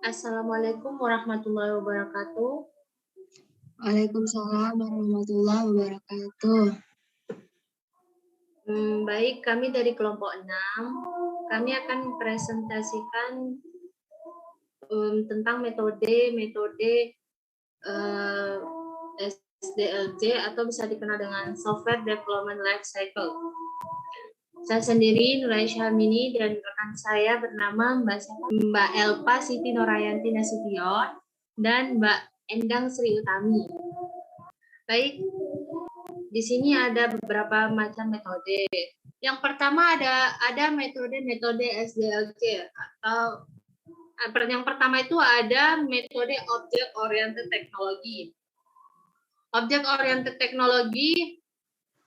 Assalamualaikum warahmatullahi wabarakatuh. Waalaikumsalam warahmatullahi wabarakatuh. Baik, kami dari kelompok 6. Kami akan presentasikan tentang metode SDLC atau bisa dikenal dengan Software Development Life Cycle. Saya sendiri, Nuraya Syahmini, dan rekan saya bernama Mbak Elpa Siti Norayanti Nasution dan Mbak Endang Sri Utami. Baik, di sini ada beberapa macam metode. Yang pertama ada metode SDLC atau yang pertama itu ada metode Object Oriented Technology. Object Oriented Technology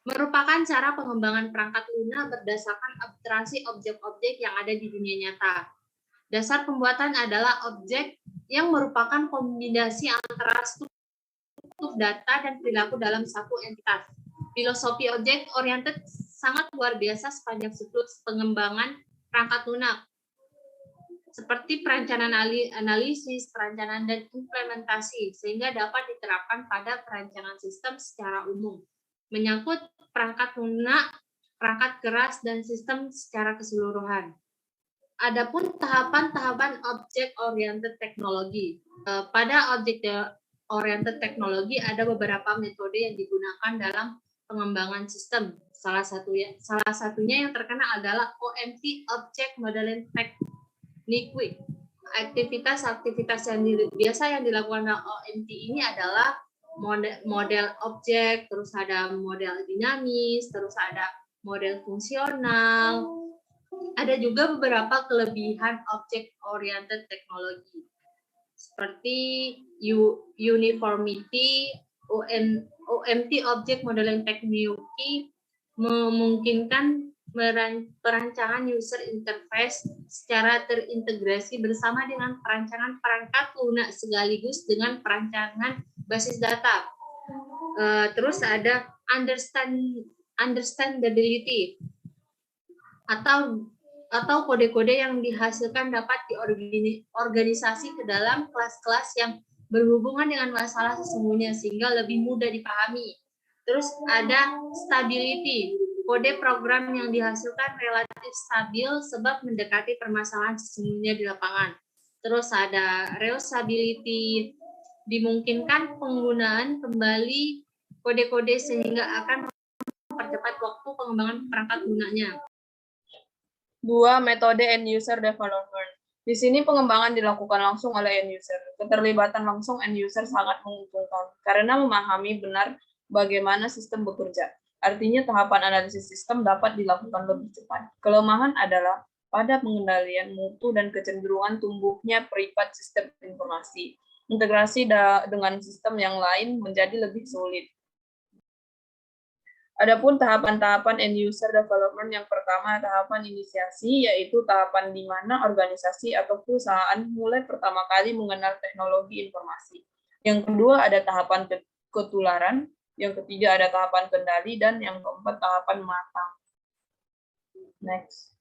merupakan cara pengembangan perangkat lunak berdasarkan abstraksi objek-objek yang ada di dunia nyata. Dasar pembuatan adalah objek yang merupakan kombinasi antara struktur data dan perilaku dalam satu entitas. Filosofi objek oriented sangat luar biasa sepanjang siklus pengembangan perangkat lunak, seperti perencanaan analisis, perencanaan dan implementasi, sehingga dapat diterapkan pada perencanaan sistem secara umum, menyangkut perangkat lunak, perangkat keras, dan sistem secara keseluruhan. Adapun tahapan-tahapan object oriented technology. Pada object oriented technology ada beberapa metode yang digunakan dalam pengembangan sistem. Salah satunya yang terkenal adalah OMT, Object Modeling Technique. Aktivitas-aktivitas yang biasa yang dilakukan oleh OMT ini adalah model objek, terus ada model dinamis, terus ada model fungsional. Ada juga beberapa kelebihan object oriented technology seperti uniformity. OMT Object Modeling Technique memungkinkan perancangan user interface secara terintegrasi bersama dengan perancangan perangkat lunak sekaligus dengan perancangan basis data. Terus ada understandability atau kode-kode yang dihasilkan dapat diorganisasi ke dalam kelas-kelas yang berhubungan dengan masalah sesungguhnya sehingga lebih mudah dipahami. Terus ada stability, kode program yang dihasilkan relatif stabil sebab mendekati permasalahan sesungguhnya di lapangan. Terus ada reusability, dimungkinkan penggunaan kembali kode-kode sehingga akan mempercepat waktu pengembangan perangkat lunaknya. 2. Metode end user development. Di sini pengembangan dilakukan langsung oleh end user. Keterlibatan langsung end user sangat menguntungkan karena memahami benar bagaimana sistem bekerja. Artinya tahapan analisis sistem dapat dilakukan lebih cepat. Kelemahan adalah pada pengendalian mutu dan kecenderungan tumbuhnya peripat sistem informasi. Integrasi dengan sistem yang lain menjadi lebih sulit. Adapun tahapan-tahapan end user development, yang pertama tahapan inisiasi, yaitu tahapan di mana organisasi atau perusahaan mulai pertama kali mengenal teknologi informasi. Yang kedua ada tahapan ketularan, yang ketiga ada tahapan kendali, dan yang keempat tahapan matang. Next.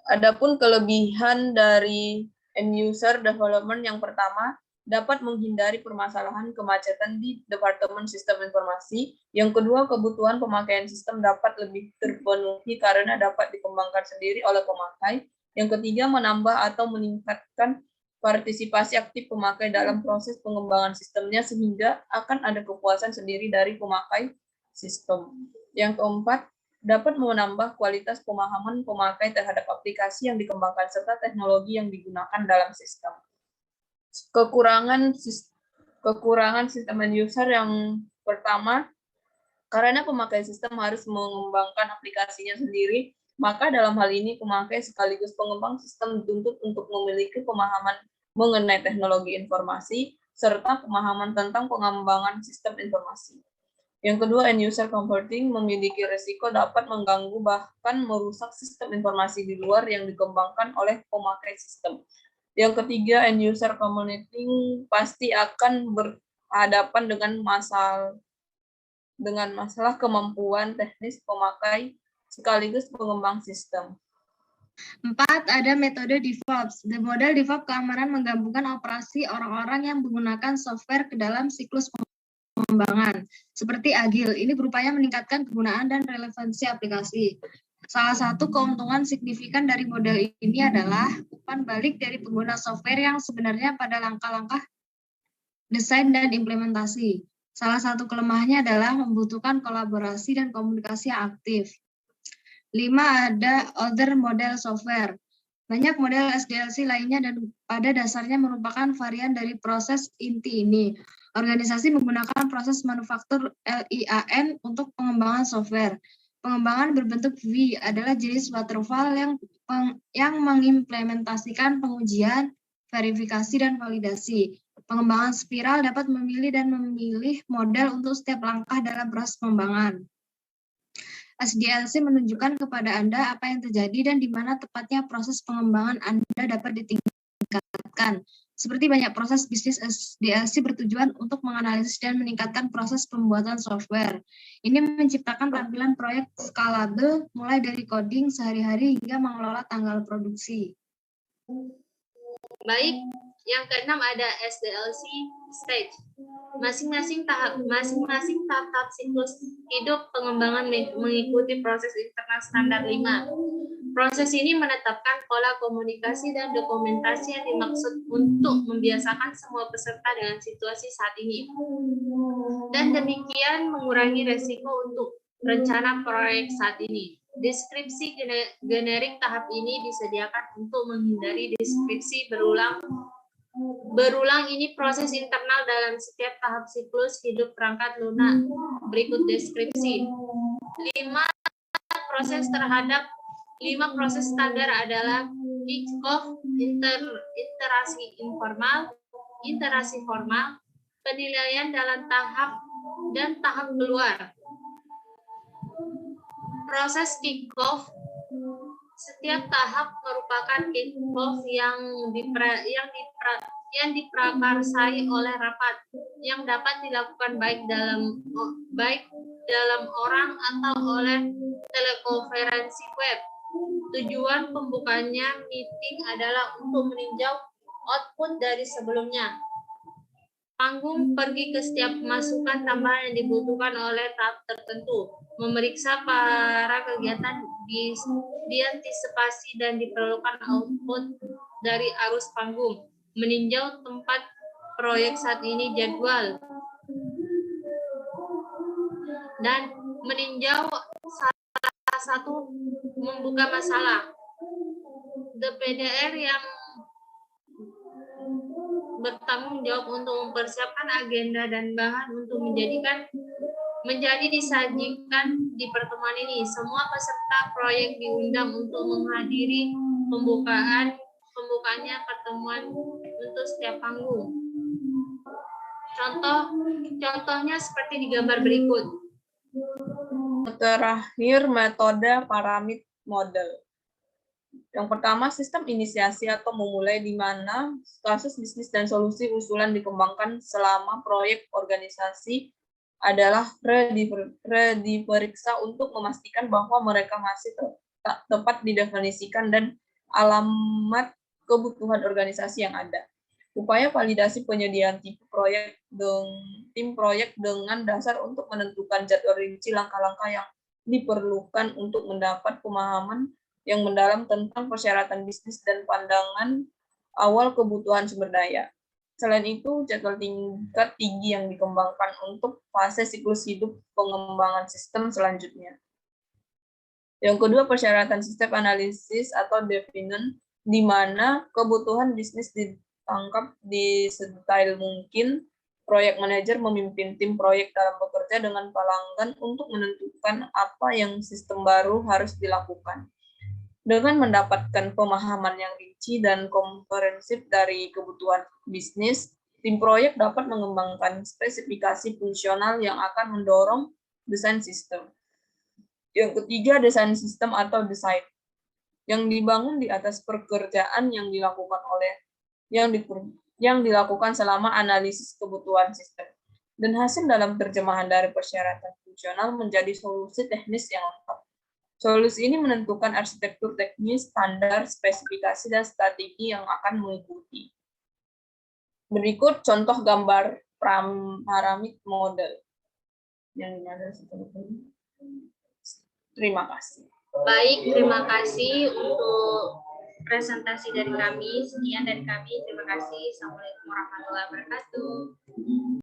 Adapun kelebihan dari end user development, yang pertama dapat menghindari permasalahan kemacetan di Departemen Sistem Informasi. Yang kedua, kebutuhan pemakaian sistem dapat lebih terpenuhi karena dapat dikembangkan sendiri oleh pemakai. Yang ketiga, menambah atau meningkatkan partisipasi aktif pemakai dalam proses pengembangan sistemnya sehingga akan ada kepuasan sendiri dari pemakai sistem. Yang keempat, dapat menambah kualitas pemahaman pemakai terhadap aplikasi yang dikembangkan serta teknologi yang digunakan dalam sistem. Kekurangan sistem end user, yang pertama, karena pemakai sistem harus mengembangkan aplikasinya sendiri, maka dalam hal ini pemakai sekaligus pengembang sistem dituntut untuk memiliki pemahaman mengenai teknologi informasi serta pemahaman tentang pengembangan sistem informasi. Yang kedua, end user comforting memiliki risiko dapat mengganggu bahkan merusak sistem informasi di luar yang dikembangkan oleh pemakai sistem. Yang ketiga, end user communicating pasti akan berhadapan dengan masalah kemampuan teknis pemakai sekaligus pengembang sistem. 4. Ada metode DevOps. The model DevOps keamanan menggabungkan operasi orang-orang yang menggunakan software ke dalam siklus pengembangan, seperti Agile. Ini berupaya meningkatkan kegunaan dan relevansi aplikasi. Salah satu keuntungan signifikan dari model ini adalah umpan balik dari pengguna software yang sebenarnya pada langkah-langkah desain dan implementasi. Salah satu kelemahannya adalah membutuhkan kolaborasi dan komunikasi yang aktif. 5. Ada other model software. Banyak model SDLC lainnya dan pada dasarnya merupakan varian dari proses inti ini. Organisasi menggunakan proses manufaktur LIAN untuk pengembangan software. Pengembangan berbentuk V adalah jenis waterfall yang mengimplementasikan pengujian, verifikasi, dan validasi. Pengembangan spiral dapat memilih dan memilih model untuk setiap langkah dalam proses pengembangan. SDLC menunjukkan kepada Anda apa yang terjadi dan di mana tepatnya proses pengembangan Anda dapat ditingkatkan. Seperti banyak proses bisnis, SDLC bertujuan untuk menganalisis dan meningkatkan proses pembuatan software. Ini menciptakan tampilan proyek skalabel mulai dari coding sehari-hari hingga mengelola tanggal produksi. Baik, yang keenam ada SDLC stage. Masing-masing tahap siklus hidup pengembangan mengikuti proses internal standar 5. Proses ini menetapkan pola komunikasi dan dokumentasi yang dimaksud untuk membiasakan semua peserta dengan situasi saat ini. Dan demikian mengurangi resiko untuk rencana proyek saat ini. Deskripsi generik tahap ini disediakan untuk menghindari deskripsi berulang ini proses internal dalam setiap tahap siklus hidup perangkat lunak. Berikut deskripsi. 5 proses standar adalah kick-off, interaksi informal, interaksi formal, penilaian dalam tahap, dan tahap keluar. Proses kick-off, setiap tahap merupakan kick-off yang diprakarsai oleh rapat, yang dapat dilakukan baik dalam orang atau oleh telekonferensi web. Tujuan pembukanya meeting adalah untuk meninjau output dari sebelumnya. Panggung pergi ke setiap masukan tambahan yang dibutuhkan oleh tahap tertentu, memeriksa para kegiatan diantisipasi dan diperlukan output dari arus panggung, meninjau tempat proyek saat ini jadwal, dan meninjau salah satu membuka masalah. The PDR yang bertanggung jawab untuk mempersiapkan agenda dan bahan untuk menjadi disajikan di pertemuan ini. Semua peserta proyek diundang untuk menghadiri pembukaannya pertemuan untuk setiap panggung. Contohnya seperti di gambar berikut. Terakhir, metode piramid model. Yang pertama, sistem inisiasi atau memulai, di mana kasus bisnis dan solusi usulan dikembangkan selama proyek organisasi adalah diperiksa untuk memastikan bahwa mereka masih tepat didefinisikan dan alamat kebutuhan organisasi yang ada. Upaya validasi penyediaan tim proyek dengan dasar untuk menentukan jadwal rinci langkah-langkah yang diperlukan untuk mendapat pemahaman yang mendalam tentang persyaratan bisnis dan pandangan awal kebutuhan sumber daya. Selain itu, jadwal tingkat tinggi yang dikembangkan untuk fase siklus hidup pengembangan sistem selanjutnya. Yang kedua, persyaratan sistem analisis atau definant, di mana kebutuhan bisnis ditangkap di sedetail mungkin. Proyek manajer memimpin tim proyek dalam bekerja dengan pelanggan untuk menentukan apa yang sistem baru harus dilakukan. Dengan mendapatkan pemahaman yang rinci dan komprehensif dari kebutuhan bisnis, tim proyek dapat mengembangkan spesifikasi fungsional yang akan mendorong desain sistem. Yang ketiga, desain sistem atau desain, yang dibangun di atas pekerjaan yang dilakukan selama analisis kebutuhan sistem, dan hasil dalam terjemahan dari persyaratan fungsional menjadi solusi teknis yang lengkap. Solusi ini menentukan arsitektur teknis, standar, spesifikasi, dan strategi yang akan mengikuti. Berikut contoh gambar paramid model. Terima kasih. Baik, terima kasih untuk presentasi dari kami. Sekian dari kami. Terima kasih. Assalamualaikum warahmatullahi wabarakatuh.